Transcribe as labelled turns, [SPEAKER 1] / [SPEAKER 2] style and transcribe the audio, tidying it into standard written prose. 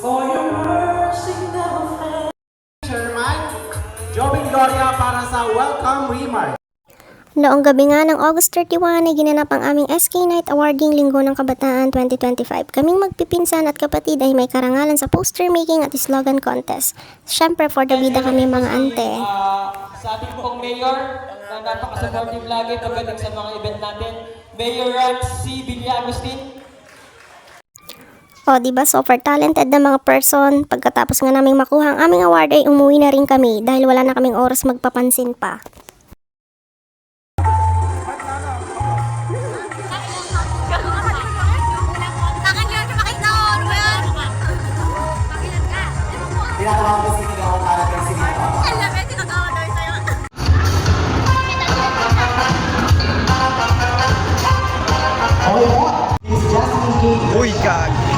[SPEAKER 1] For your mercy never fails. Chairman, Jobin Gloria para sa Welcome Remark.
[SPEAKER 2] Noong gabi nga ng August 31 ay ginanap ang aming SK Night Awarding Linggo ng Kabataan 2025. Kaming magpipinsan at kapatid ay may karangalan sa poster making at slogan contest. Siyempre for the bida kami mga ante.
[SPEAKER 3] Sa ating pong mayor, na napaka-supportive lagi pagdating sa mga event natin, Mayor C. Villa Agustin.
[SPEAKER 2] O diba super talented na mga person. Pagkatapos nga naming makuha ang aming award ay umuwi na rin kami dahil wala na kaming oras magpapansin pa.
[SPEAKER 1] Tinatawag ko si Tigawang para kay Sinapa. Okay po, Miss Jasmine King.
[SPEAKER 4] Uy, gag!